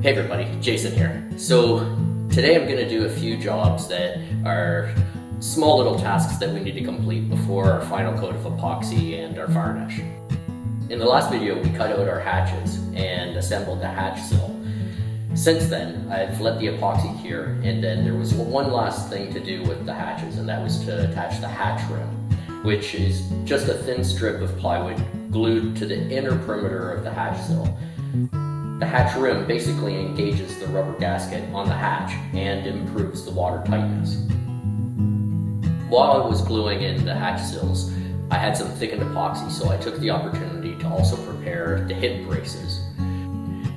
Hey everybody, Jason here. So today I'm going to do a few jobs that are small little tasks that we need to complete before our final coat of epoxy and our varnish. In the last video we cut out our hatches and assembled the hatch sill. Since then I've let the epoxy cure, and then there was one last thing to do with the hatches, and that was to attach the hatch rim, which is just a thin strip of plywood glued to the inner perimeter of the hatch sill. The hatch rim basically engages the rubber gasket on the hatch and improves the water tightness. While I was gluing in the hatch sills, I had some thickened epoxy, so I took the opportunity to also prepare the hip braces.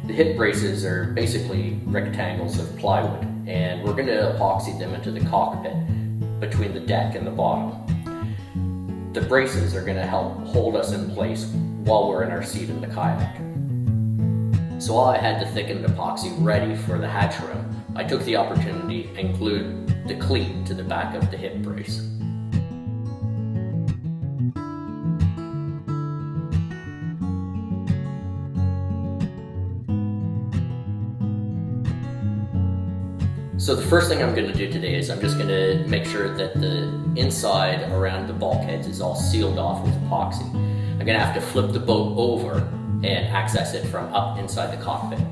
The hip braces are basically rectangles of plywood, and we're going to epoxy them into the cockpit between the deck and the bottom. The braces are going to help hold us in place while we're in our seat in the kayak. So while I had the thickened epoxy ready for the hatch rim, I took the opportunity and glued the cleat to the back of the hip brace. So the first thing I'm going to do today is I'm just going to make sure that the inside around the bulkheads is all sealed off with epoxy. I'm going to have to flip the boat over and access it from up inside the cockpit.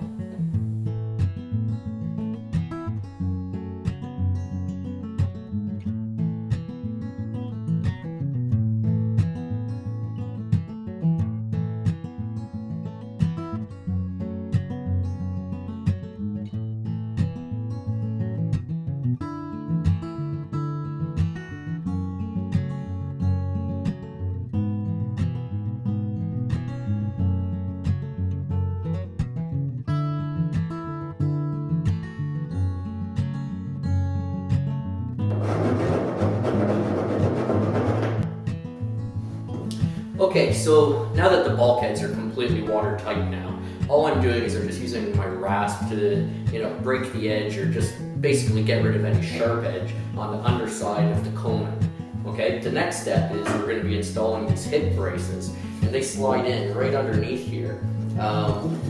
Okay, so now that the bulkheads are completely watertight now, all I'm doing is I'm just using my rasp to, break the edge, or just basically get rid of any sharp edge on the underside of the coaming. Okay, the next step is we're going to be installing these hip braces, and they slide in right underneath here.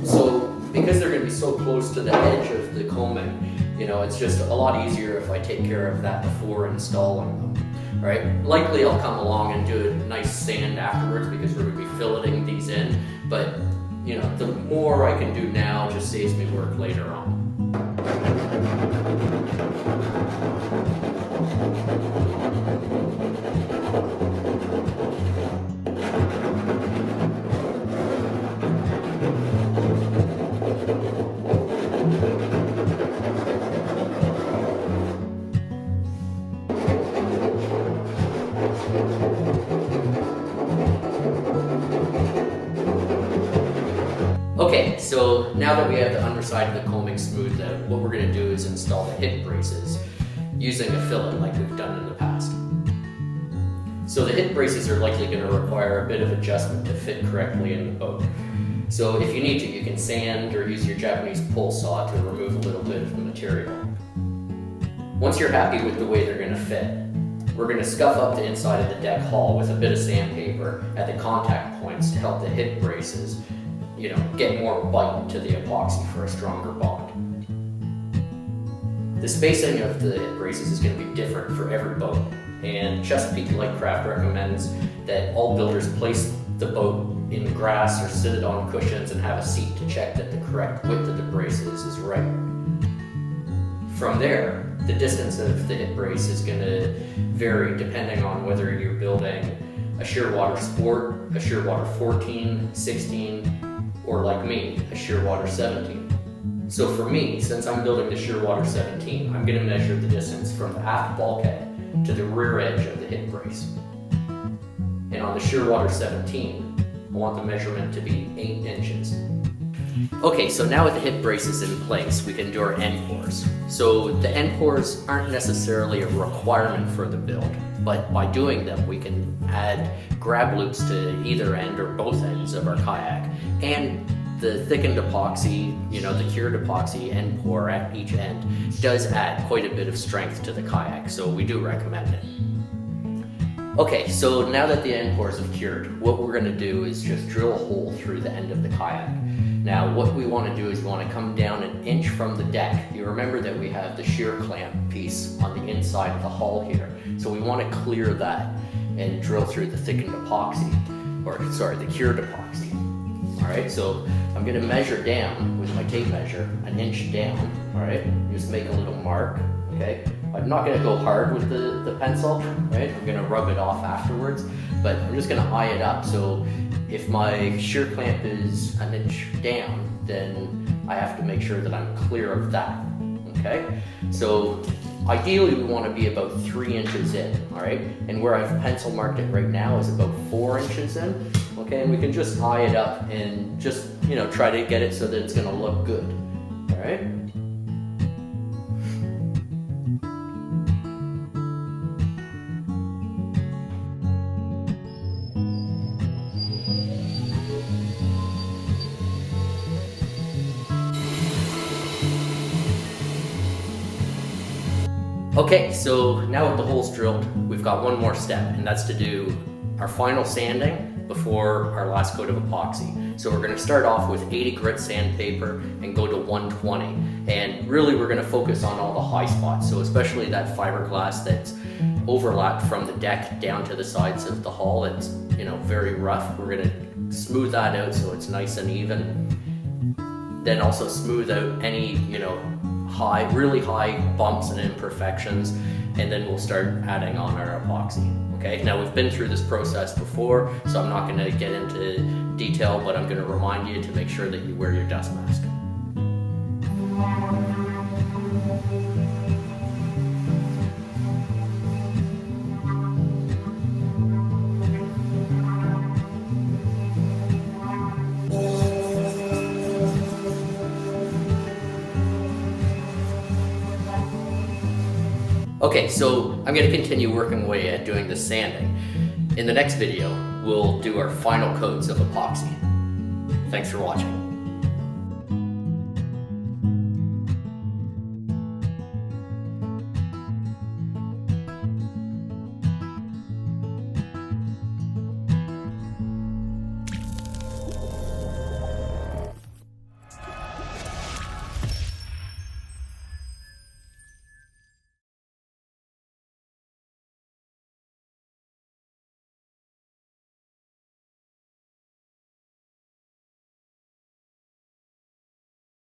So because they're going to be so close to the edge of the coaming, it's just a lot easier if I take care of that before installing them. Right? Likely I'll come along and do a nice sand afterwards because we're going to be filleting these in, but the more I can do now just saves me work later on. Okay, so now that we have the underside of the coaming smoothed out, what we're going to do is install the hip braces using a fillet like we've done in the past. So the hip braces are likely going to require a bit of adjustment to fit correctly in the boat. So if you need to, you can sand or use your Japanese pull saw to remove a little bit of the material. Once you're happy with the way they're going to fit, we're going to scuff up the inside of the deck hull with a bit of sandpaper at the contact points to help the hip braces get more bite to the epoxy for a stronger bond. The spacing of the hip braces is going to be different for every boat, and Chesapeake Light Craft recommends that all builders place the boat in grass or sit it on cushions and have a seat to check that the correct width of the braces is right. From there, the distance of the hip brace is going to vary depending on whether you're building a Shearwater Sport, a Shearwater 14, 16, or like me, a Shearwater 17. So for me, since I'm building the Shearwater 17, I'm going to measure the distance from the aft bulkhead to the rear edge of the hip brace. And on the Shearwater 17, I want the measurement to be 8 inches. Okay, so now with the hip braces in place, we can do our end pours. So the end pours aren't necessarily a requirement for the build, but by doing them, we can add grab loops to either end or both ends of our kayak, and the thickened epoxy, the cured epoxy end pour at each end does add quite a bit of strength to the kayak, so we do recommend it. Okay, so now that the end pours have cured, what we're going to do is just drill a hole through the end of the kayak. Now what we want to do is we want to come down an inch from the deck. You remember that we have the shear clamp piece on the inside of the hull here. So we want to clear that and drill through the thickened epoxy, or sorry, the cured epoxy. Alright, so I'm going to measure down with my tape measure, an inch down, alright? Just make a little mark, okay? I'm not going to go hard with the pencil, right? I'm going to rub it off afterwards, but I'm just going to eye it up. So if my shear clamp is an inch down, then I have to make sure that I'm clear of that, okay? So ideally we want to be about 3 inches in, all right? And where I've pencil marked it right now is about 4 inches in, okay? And we can just eye it up and just, you know, try to get it so that it's going to look good, all right? Okay, so now with the holes drilled, we've got one more step, and that's to do our final sanding before our last coat of epoxy. So we're going to start off with 80 grit sandpaper and go to 120. And really we're going to focus on all the high spots, so especially that fiberglass that's overlapped from the deck down to the sides of the hull. It's, you know, very rough. We're going to smooth that out so it's nice and even. Then also smooth out any, you know, really high bumps and imperfections, and then we'll start adding on our epoxy. Okay, now we've been through this process before, so I'm not going to get into detail, but I'm going to remind you to make sure that you wear your dust mask. Okay, so I'm going to continue working away at doing the sanding. In the next video, we'll do our final coats of epoxy. Thanks for watching.